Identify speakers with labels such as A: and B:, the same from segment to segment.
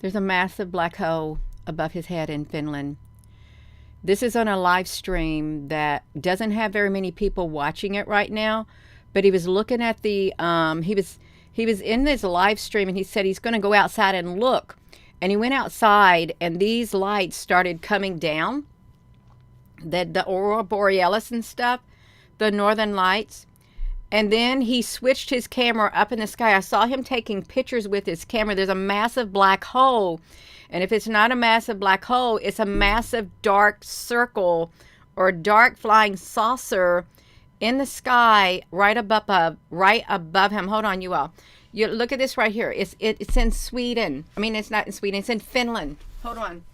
A: There's a massive black hole above his head in Finland. This is on a live stream that doesn't have very many people watching it right now, but he was looking at the he was in this live stream, and he said he's going to go outside and look. And he went outside, and these lights started coming down, the aurora borealis and stuff, the northern lights. And then he switched his camera up in the sky. I saw him taking pictures with his camera. There's a massive black hole. And if it's not a massive black hole, it's a massive dark circle or dark flying saucer in the sky right above him. Hold on, you all. You look at this right here. It's in Sweden. I mean, it's not in Sweden. It's in Finland. Hold on.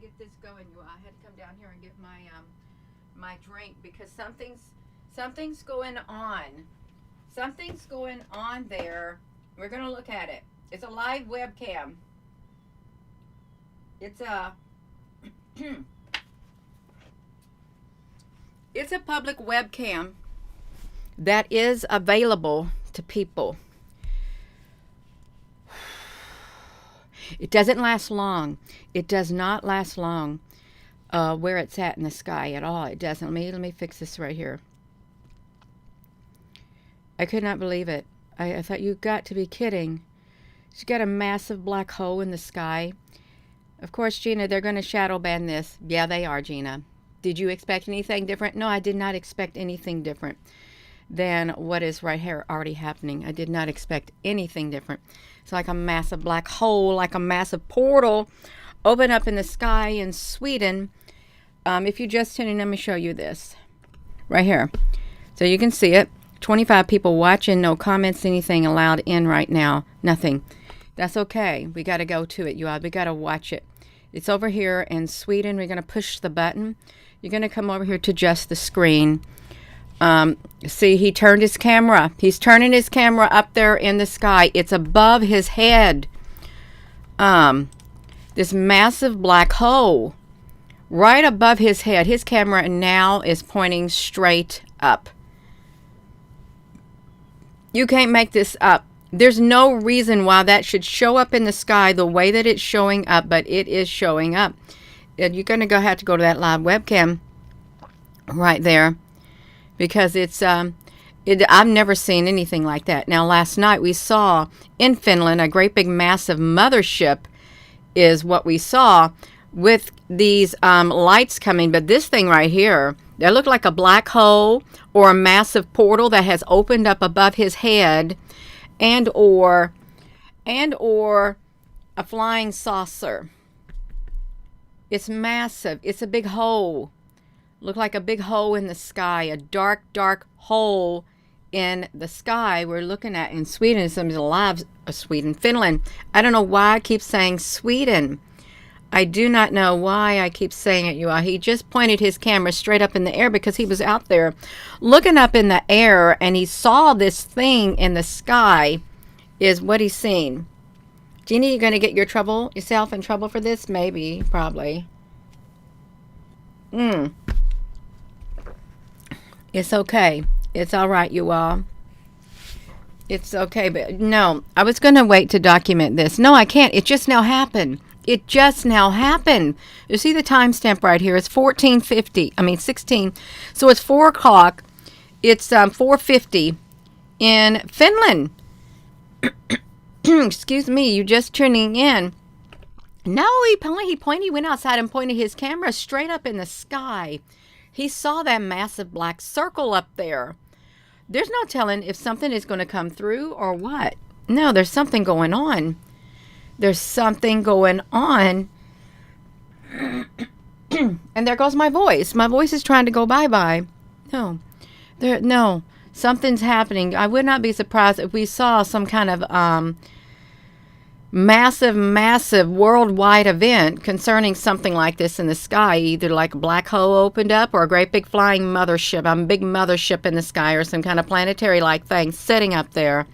A: Get this going. I had to come down here and get my drink because something's going on. Something's going on there. We're gonna look at it. It's a live webcam. It's a it's a public webcam that is available to people. It doesn't last long. It does not last long where it's at in the sky at all. It doesn't. Let me fix this right here. I could not believe it. I thought, you got to be kidding. She's got a massive black hole in the sky. Of course, Gina, they're going to shadow ban this. Yeah, they are, Gina. Did you expect anything different? No, I did not expect anything different than what is right here already happening. I did not expect anything different. It's like a massive black hole, like a massive portal open up in the sky in Sweden. If you just tune in, let me show you this right here. So you can see it. 25 people watching, no comments, anything allowed in right now. Nothing. That's okay. We got to go to it, you all. We got to watch it. It's over here in Sweden. We're going to push the button. You're going to come over here to just the screen. See, he turned his camera. He's turning his camera up there in the sky. It's above his head. This massive black hole right above his head. His camera now is pointing straight up. You can't make this up. There's no reason why that should show up in the sky the way that it's showing up, but it is showing up. And you're going to have to go to that live webcam right there. Because I've never seen anything like that. Now, last night we saw in Finland a great big massive mothership is what we saw with these lights coming. But this thing right here, that looked like a black hole or a massive portal that has opened up above his head, and or a flying saucer. It's massive. It's a big hole. Look like a big hole in the sky, a dark, dark hole in the sky we're looking at in Sweden. Somebody's alive, Finland. I don't know why I keep saying Sweden. I do not know why I keep saying it, you all. He just pointed his camera straight up in the air because he was out there looking up in the air, and he saw this thing in the sky is what he's seen. Jeannie, you going to get yourself in trouble for this? Maybe, probably. It's okay. It's all right, you all. It's okay, but no, I was going to wait to document this. No, I can't. It just now happened. It just now happened. You see the timestamp right here. It's 16. So it's 4 o'clock. It's 4:50 in Finland. Excuse me. You just tuning in. No, he went outside and pointed his camera straight up in the sky. He saw that massive black circle up there. There's no telling if something is going to come through or what. No, there's something going on. There's something going on. And there goes my voice. My voice is trying to go bye-bye. No, something's happening. I would not be surprised if we saw some kind of massive, massive worldwide event concerning something like this in the sky, either like a black hole opened up or a great big flying mothership, a big mothership in the sky, or some kind of planetary-like thing sitting up there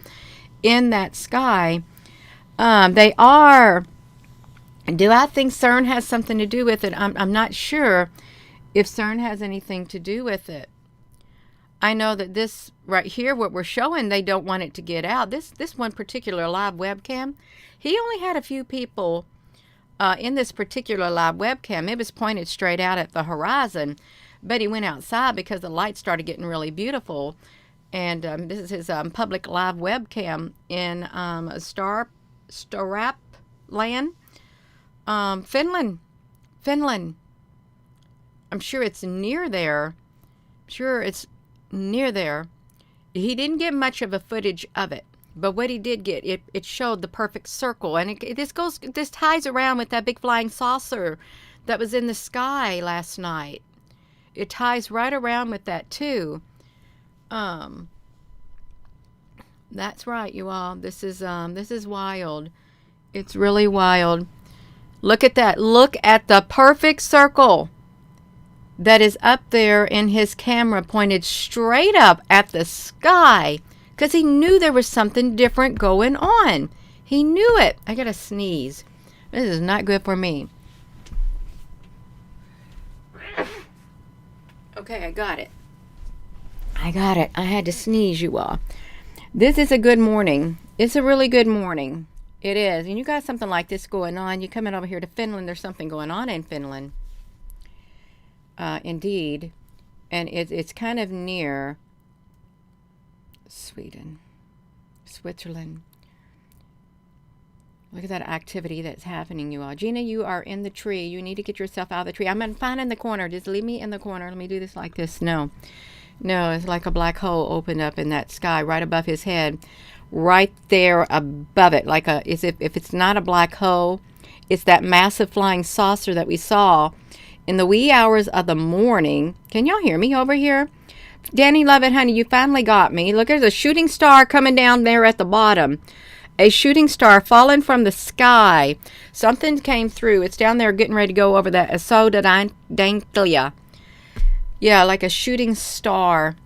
A: in that sky. They are. Do I think CERN has something to do with it? I'm not sure if CERN has anything to do with it. I know that this right here, what we're showing, they don't want it to get out. This one particular live webcam, he only had a few people in this particular live webcam. It was pointed straight out at the horizon, but he went outside because the light started getting really beautiful. And this is his public live webcam in Starap land, Finland. I'm sure it's near there. Near there. He didn't get much of a footage of it, but what he did get, it showed the perfect circle, and this ties around with that big flying saucer that was in the sky last night. It ties right around with that too. That's right, you all. This is wild. It's really wild. Look at that. Look at the perfect circle that is up there in his camera, pointed straight up at the sky, because he knew there was something different going on. He knew it. I gotta sneeze. This is not good for me. Okay, I got it. I had to sneeze, you all. This is a good morning. It's a really good morning. It is. And you got something like this going on. You're coming over here to Finland. There's something going on in Finland. Indeed. And it's kind of near Sweden, Switzerland. Look at that activity that's happening, you all. Gina, you are in the tree. You need to get yourself out of the tree. I'm fine in the corner. Just leave me in the corner. Let me do this like this. No, it's like a black hole opened up in that sky right above his head. Right there above it. Like if it's not a black hole, it's that massive flying saucer that we saw in the wee hours of the morning. Can y'all hear me over here? Danny, love it, honey, you finally got me. Look, there's a shooting star coming down there at the bottom. A shooting star falling from the sky. Something came through. It's down there getting ready to go over that Danklia. Yeah, like a shooting star.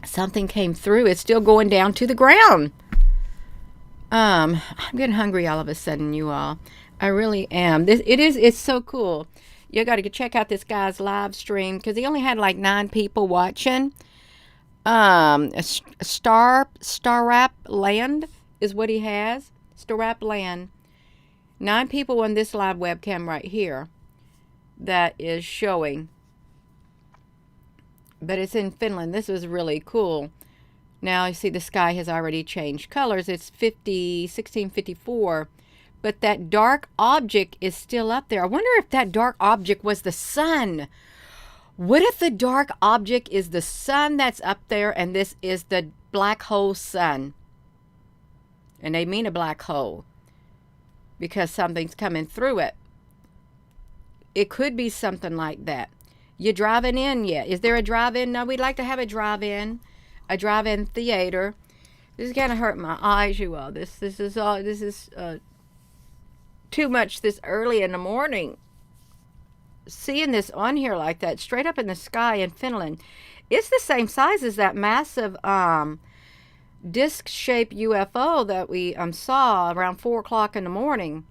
A: Something came through. It's still going down to the ground. I'm getting hungry all of a sudden, you all. I really am. It's so cool. You got to check out this guy's live stream because he only had like 9 people watching. Starap Land is what he has. Starap Land. 9 people on this live webcam right here that is showing. But it's in Finland. This is really cool. Now you see the sky has already changed colors. It's 1654. But that dark object is still up there. I wonder if that dark object was the sun. What if the dark object is the sun that's up there and this is the black hole sun? And they mean a black hole because something's coming through it. It could be something like that. You driving in yet? Is there a drive-in? No, we'd like to have a drive-in theater. This is gonna hurt my eyes, you all. This is too much this early in the morning. Seeing this on here like that, straight up in the sky in Finland. It's the same size as that massive disc-shaped UFO that we saw around 4 o'clock in the morning.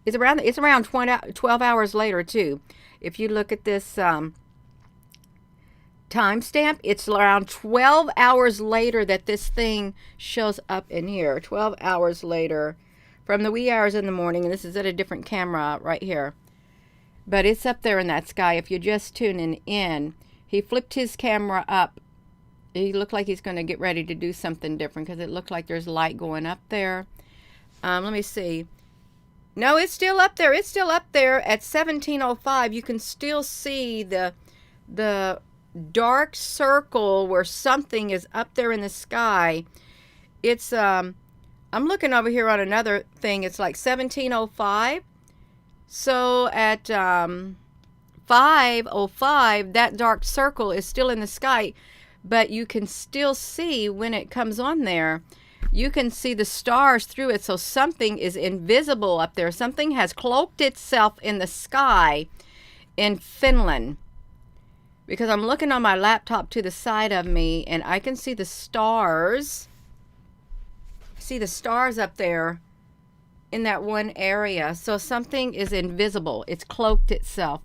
A: It's around 12 hours later too. If you look at this timestamp, it's around 12 hours later that this thing shows up in here. 12 hours later from the wee hours in the morning, and this is at a different camera right here. But it's up there in that sky. If you're just tuning in, he flipped his camera up. He looked like he's going to get ready to do something different because it looked like there's light going up there. Let me see. No, it's still up there. It's still up there at 17:05. You can still see the dark circle where something is up there in the sky. It's I'm looking over here on another thing. It's like 17:05. So at 5:05, that dark circle is still in the sky, but you can still see when it comes on there you can see the stars through it. So something is invisible up there. Something has cloaked itself in the sky in Finland. Because I'm looking on my laptop to the side of me, and I can see the stars. See the stars up there in that one area. So something is invisible. It's cloaked itself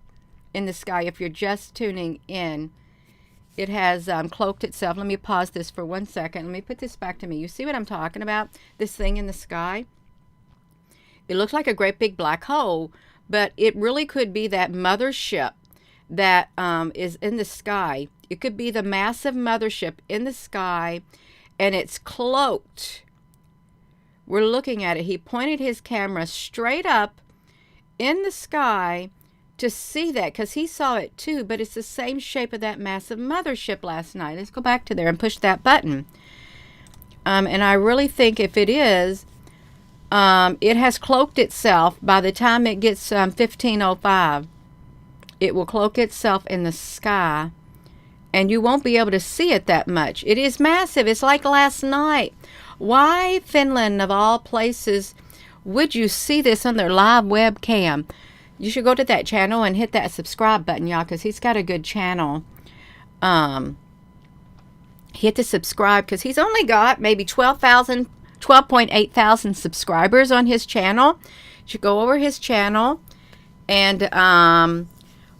A: in the sky. If you're just tuning in, it has cloaked itself. Let me pause this for 1 second. Let me put this back to me. You see what I'm talking about? This thing in the sky? It looks like a great big black hole, but it really could be that mothership that is in the sky. It could be the massive mothership in the sky, and it's cloaked. We're looking at it. He pointed his camera straight up in the sky to see that, because he saw it too, but it's the same shape of that massive mothership last night. Let's go back to there and push that button. And I really think if it is, it has cloaked itself. By the time it gets 15:05, it will cloak itself in the sky, and you won't be able to see it that much. It is massive. It's like last night. Why, Finland, of all places, would you see this on their live webcam? You should go to that channel and hit that subscribe button, y'all, because he's got a good channel. Hit the subscribe, because he's only got maybe 12.8 thousand subscribers on his channel. You should go over his channel and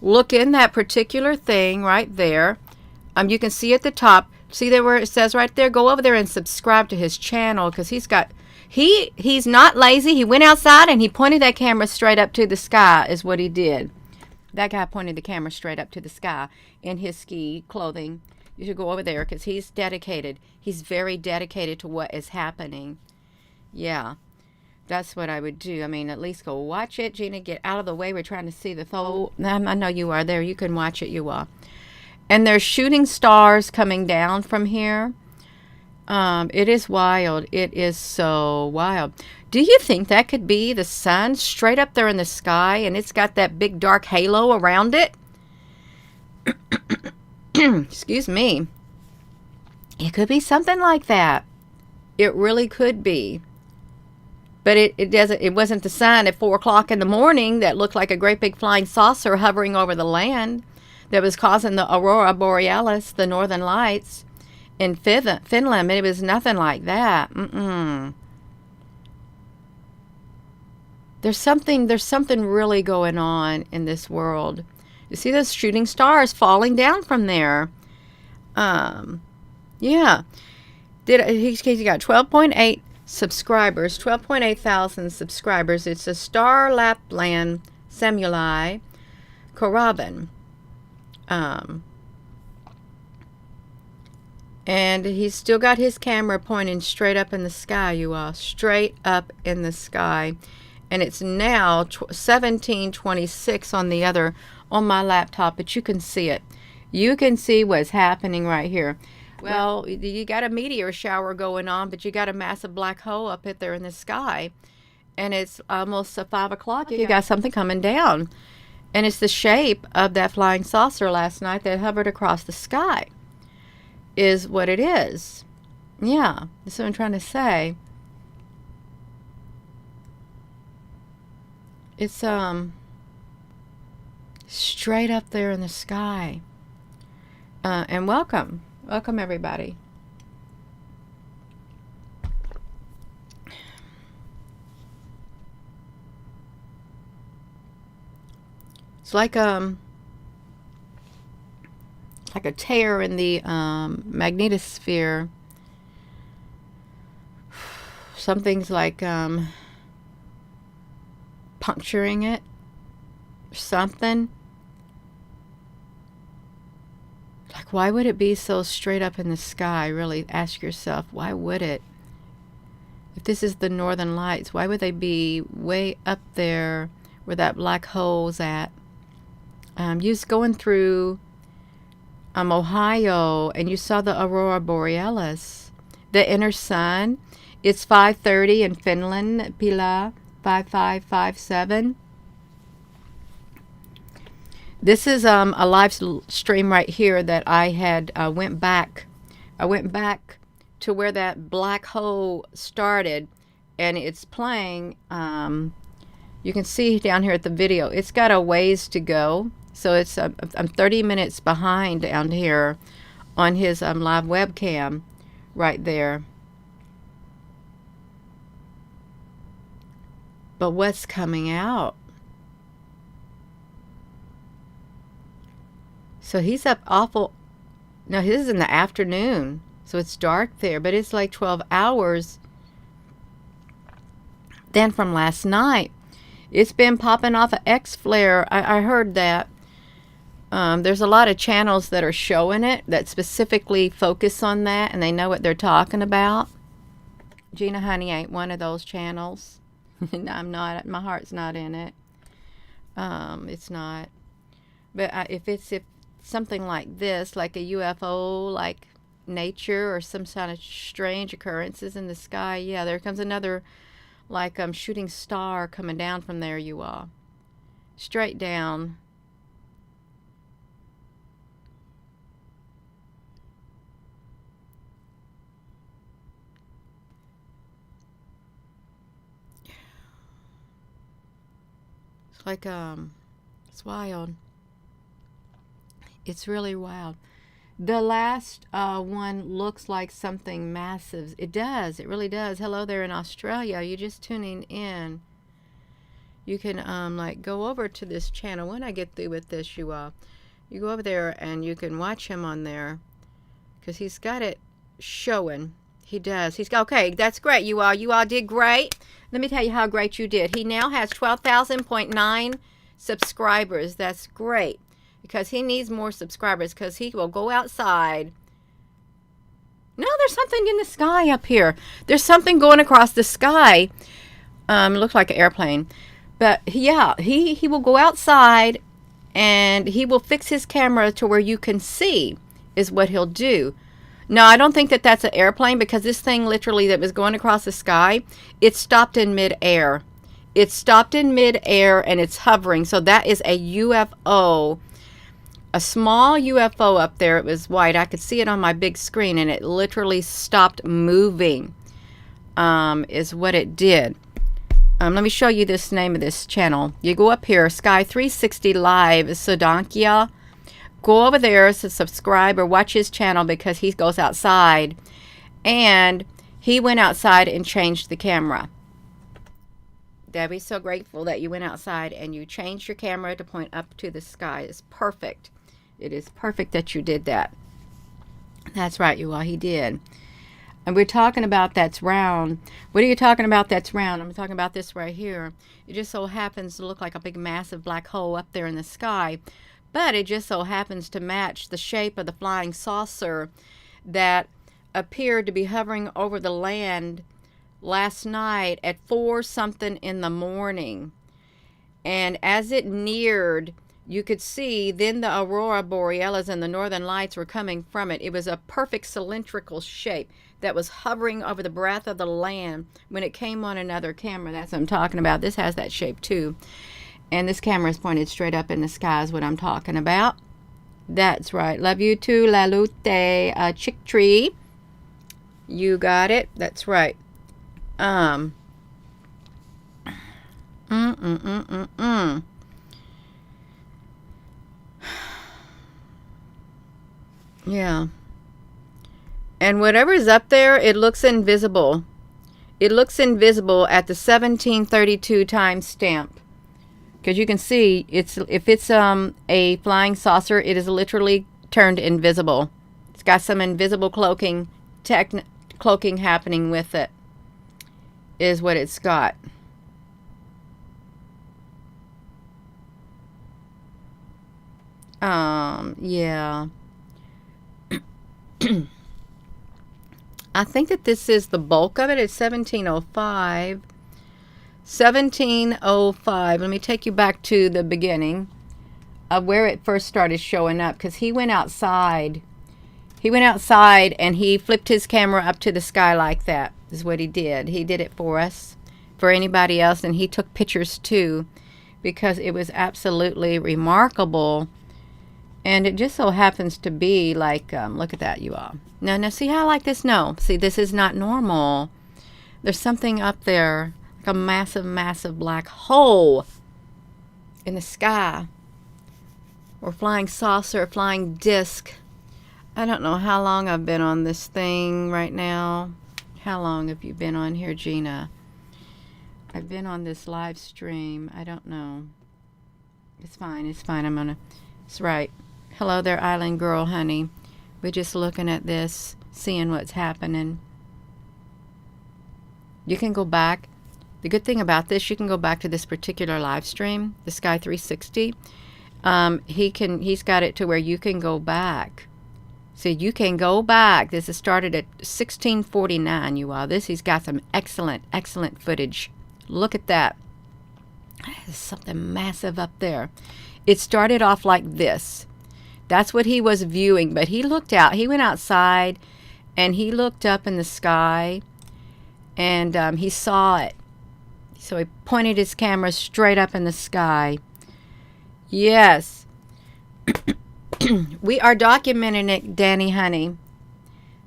A: look in that particular thing right there. You can see at the top. See there where it says right there? Go over there and subscribe to his channel, because he's not lazy. He went outside and he pointed that camera straight up to the sky is what he did. That guy pointed the camera straight up to the sky in his ski clothing. You should go over there, because he's dedicated. He's very dedicated to what is happening. Yeah, that's what I would do. I mean, at least go watch it. Gina, get out of the way. We're trying to see the photo. I know you are there. You can watch it. You are. And there's shooting stars coming down from here. It is wild. It is so wild. Do you think that could be the sun straight up there in the sky, and it's got that big dark halo around it? Excuse me. It could be something like that. It really could be. But it wasn't the sun at 4 o'clock in the morning that looked like a great big flying saucer hovering over the land that was causing the aurora borealis, the northern lights in Finland. It was nothing like that. There's something really going on in this world. You see those shooting stars falling down from there. Yeah. He got 12.8 subscribers, 12.8 thousand subscribers. It's a Star Lapland Samuli Koravan. And he's still got his camera pointing straight up in the sky, you all. Straight up in the sky. And it's now 17:26 on my laptop, but you can see it. You can see what's happening right here. Well, you got a meteor shower going on, but you got a massive black hole up there in the sky. And it's almost 5 o'clock. You got something coming down. And it's the shape of that flying saucer last night that hovered across the sky is what it is. Yeah, that's what I'm trying to say. It's straight up there in the sky. And welcome everybody. It's like a tear in the magnetosphere. Something's like puncturing it. Something. Like, why would it be so straight up in the sky? Really ask yourself, why would it? If this is the northern lights, why would they be way up there where that black hole's at? You was going through Ohio, and you saw the aurora borealis, the inner sun. It's 5:30 in Finland, Pila 5557. This is a live stream right here that I had went back to where that black hole started, and it's playing. You can see down here at the video, it's got a ways to go. So it's I'm 30 minutes behind down here on his live webcam right there. But what's coming out? So he's up awful. No, this is in the afternoon, so it's dark there, but it's like 12 hours then from last night. It's been popping off of X-Flare. I heard that. There's a lot of channels that are showing it that specifically focus on that, and they know what they're talking about. Gina Honey ain't one of those channels. I'm not. My heart's not in it. It's not. But if something like this, like a UFO, like nature or some kind of strange occurrences in the sky, yeah, there comes another like shooting star coming down from there, you all. Straight down. It's like it's wild. It's really wild. The last one looks like something massive. It does. It really does. Hello there in Australia. You're just tuning in. You can like go over to this channel. When I get through with this, you all, you go over there and you can watch him on there because he's got it showing. He does. He's got, okay. That's great. You all did great. Let me tell you how great you did. He now has 12,000.9 subscribers. That's great. Because he needs more subscribers, because he will go outside. No, there's something in the sky up here. There's something going across the sky. It looks like an airplane. But yeah, he will go outside and he will fix his camera to where you can see is what he'll do. No, I don't think that that's an airplane, because this thing literally that was going across the sky, it stopped in midair. It stopped in midair and it's hovering. So that is a UFO. A small UFO up there. It was white. I could see it on my big screen, and it literally stopped moving, is what it did. Let me show you this name of this channel. You go up here, Sky 360 Live, Sodankia. Go over there to subscribe or watch his channel, because he goes outside, and he went outside and changed the camera. Debbie's so grateful that you went outside and you changed your camera to point up to the sky. It's perfect. It is perfect that you did that. That's right, you all. He did. And we're talking about that's round. What are you talking about that's round? I'm talking about this right here. It just so happens to look like a big massive black hole up there in the sky. But it just so happens to match the shape of the flying saucer that appeared to be hovering over the land last night at 4 something in the morning. And as it neared, you could see then the aurora borealis and the northern lights were coming from it. It was a perfect cylindrical shape that was hovering over the breadth of the land when it came on another camera. That's what I'm talking about. This has that shape too. And this camera is pointed straight up in the sky is what I'm talking about. That's right. Love you too, La Lute, Chick Tree. You got it. That's right. Yeah. And whatever's up there, it looks invisible. It looks invisible at the 1732 timestamp. Because you can see, if it's a flying saucer, it is literally turned invisible. It's got some invisible cloaking happening with it, is what it's got. Yeah. I think that this is the bulk of it. It's 1705. 1705. Let me take you back to the beginning of where it first started showing up, because he went outside. He went outside and he flipped his camera up to the sky like that, is what he did. He did it for us, for anybody else, and he took pictures too, because it was absolutely remarkable. And it just so happens to be like, look at that, you all. Now, see how I like this? No, see, this is not normal. There's something up there, like a massive, massive black hole in the sky, or flying saucer, flying disc. I don't know how long I've been on this thing right now. How long have you been on here, Gina? I've been on this live stream. I don't know. It's fine. It's fine. It's right. Hello there, Island Girl, honey. We're just looking at this, seeing what's happening. You can go back. The good thing about this, you can go back to this particular live stream, the Sky 360. He's got it to where you can go back. So you can go back. This is started at 1649, you all. He's got some excellent, excellent footage. Look at that. There's something massive up there. It started off like this. That's what he was viewing, but he looked out. He went outside, and he looked up in the sky, and he saw it. So he pointed his camera straight up in the sky. Yes. We are documenting it, Danny, honey.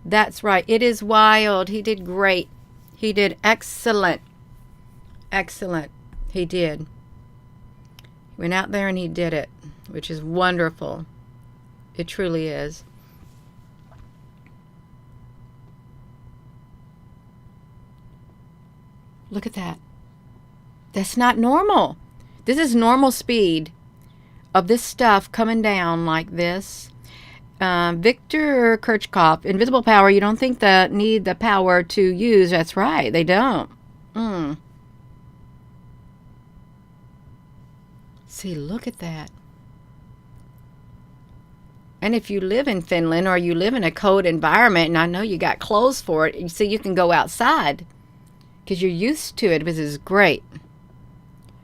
A: That's right. It is wild. He did great. He did excellent. Excellent. He did. He went out there and he did it, which is wonderful. It truly is. Look at that. That's not normal. This is normal speed of this stuff coming down like this. Victor Kirchhoff, invisible power. You don't think that need the power to use. That's right. They don't. See, look at that. And if you live in Finland or you live in a cold environment, and I know you got clothes for it, you see, you can go outside because you're used to it. This is great.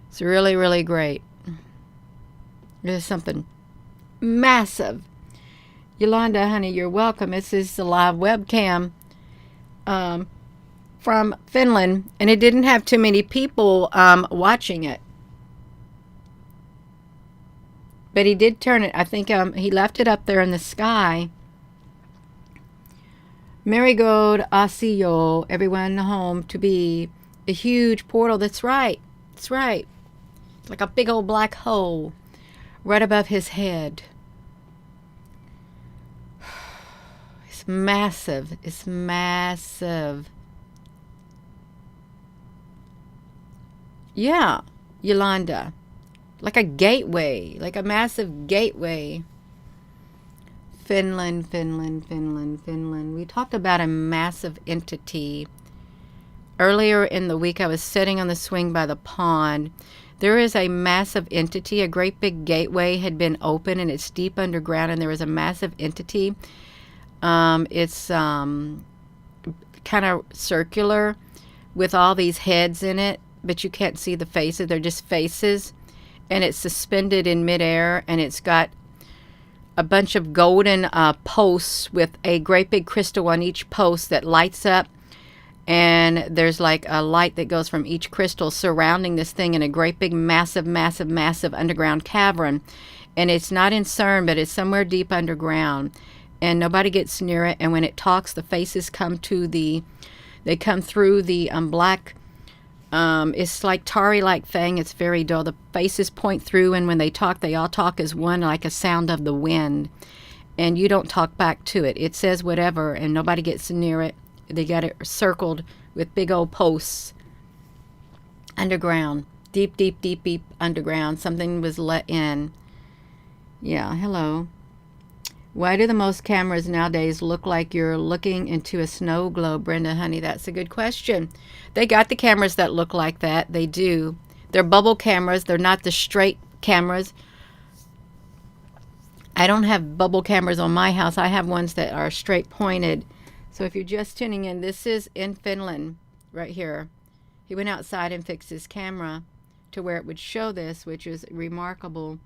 A: It's really, really great. There's something massive. Yolanda, honey, you're welcome. This is the live webcam from Finland, and it didn't have too many people watching it. But he did turn it. I think he left it up there in the sky. Marigold Asio, everyone home to be a huge portal. That's right. That's right. It's like a big old black hole right above his head. It's massive. It's massive. Yeah, Yolanda. Like a gateway, like a massive gateway. Finland, Finland, Finland, Finland. We talked about a massive entity. Earlier in the week, I was sitting on the swing by the pond. There is a massive entity. A great big gateway had been open, and it's deep underground, and there is a massive entity. It's kind of circular with all these heads in it, but you can't see the faces. They're just faces. And it's suspended in midair, and it's got a bunch of golden posts with a great big crystal on each post that lights up, and there's like a light that goes from each crystal surrounding this thing in a great big massive, massive, massive underground cavern. And it's not in CERN, but it's somewhere deep underground, and nobody gets near it. And when it talks, the faces come through the black. It's like tarry-like thing. It's very dull. The faces point through, and when they all talk as one, like a sound of the wind. And you don't talk back to it. It says whatever, and nobody gets near it. They got it circled with big old posts. Underground. Deep, deep, deep, deep underground. Something was let in. Yeah, hello. Why do the most cameras nowadays look like you're looking into a snow globe, Brenda, honey? That's a good question. They got the cameras that look like that. They do. They're bubble cameras. They're not the straight cameras. I don't have bubble cameras on my house. I have ones that are straight pointed. So if you're just tuning in, this is in Finland right here. He went outside and fixed his camera to where it would show this, which is remarkable.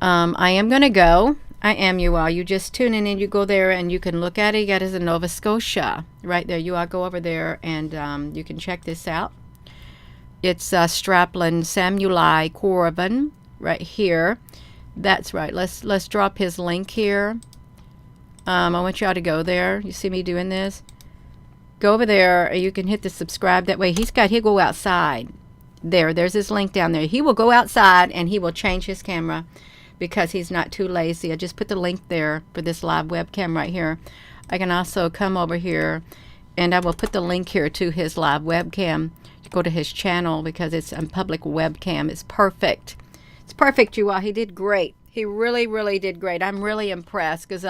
A: I am going to go. I am, you all. You just tune in and you go there and you can look at it. You got it in Nova Scotia. Right there. You all go over there and you can check this out. It's Straplin Samuli Corvin right here. That's right. Let's drop his link here. I want y'all to go there. You see me doing this? Go over there. You can hit the subscribe. That way he'll go outside. There's his link down there. He will go outside and he will change his camera because he's not too lazy. I just put the link there for this live webcam right here. I can also come over here and I will put the link here to his live webcam. Go to his channel because it's a public webcam. It's perfect. It's perfect, you all. He did great. He really, really did great. I'm really impressed because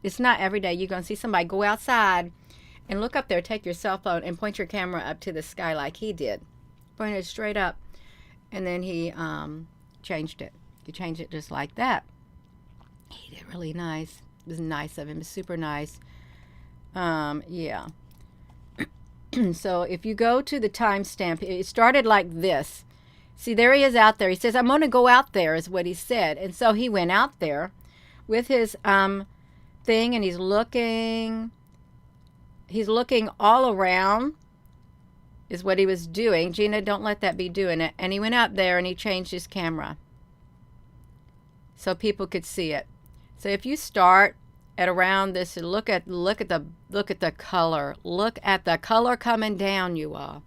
A: it's not every day you're going to see somebody go outside and look up there, take your cell phone and point your camera up to the sky like he did. Point it straight up. And then he changed it. He changed it just like that. He did really nice. It was nice of him. It was super nice. Yeah. So if you go to the timestamp, it started like this. See, there he is out there. He says, I'm going to go out there, is what he said. And so he went out there with his thing, and he's looking all around, is what he was doing. Gina, don't let that be doing it. And he went out there and he changed his camera so people could see it. So if you start at around this, look at the color. Look at the color coming down, you all.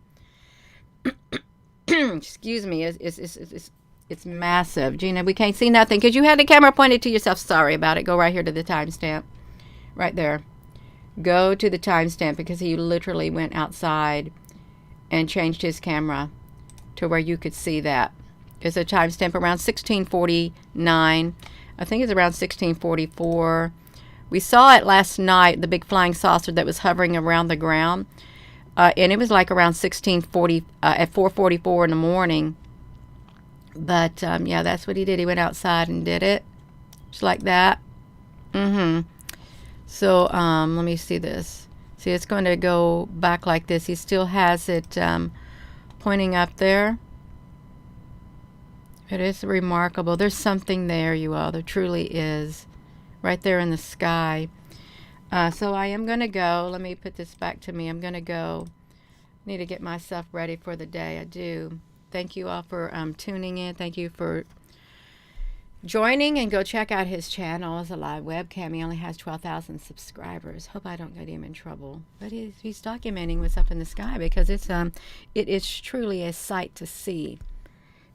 A: Excuse me. It's massive. Gina, we can't see nothing because you had the camera pointed to yourself. Sorry about it. Go right here to the timestamp. Right there. Go to the timestamp because he literally went outside and changed his camera to where you could see that. There's a timestamp around 1649. I think it's around 1644. We saw it last night, the big flying saucer that was hovering around the ground. And it was like around 1640, at 4:44 in the morning. But, yeah, that's what he did. He went outside and did it. Just like that. So, let me see this. See, it's going to go back like this. He still has it pointing up there. It is remarkable. There's something there, you all. There truly is. Right there in the sky. So I am going to go. Let me put this back to me. I'm going to go. Need to get myself ready for the day. I do. Thank you all for tuning in. Thank you for joining, and go check out his channel. It's a live webcam. He only has 12,000 subscribers. Hope I don't get him in trouble. But he's documenting what's up in the sky because it is truly a sight to see.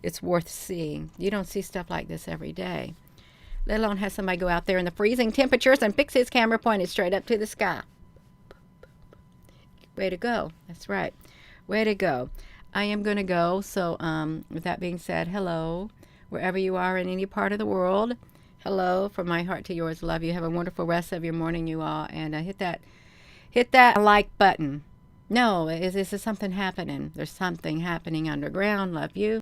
A: It's worth seeing. You don't see stuff like this every day. Let alone have somebody go out there in the freezing temperatures and fix his camera pointed straight up to the sky. Way to go. That's right. Way to go. I am going to go. So with that being said, hello, wherever you are in any part of the world. Hello, from my heart to yours. Love you. Have a wonderful rest of your morning, you all. And hit that like button. No, is something happening? There's something happening underground. Love you.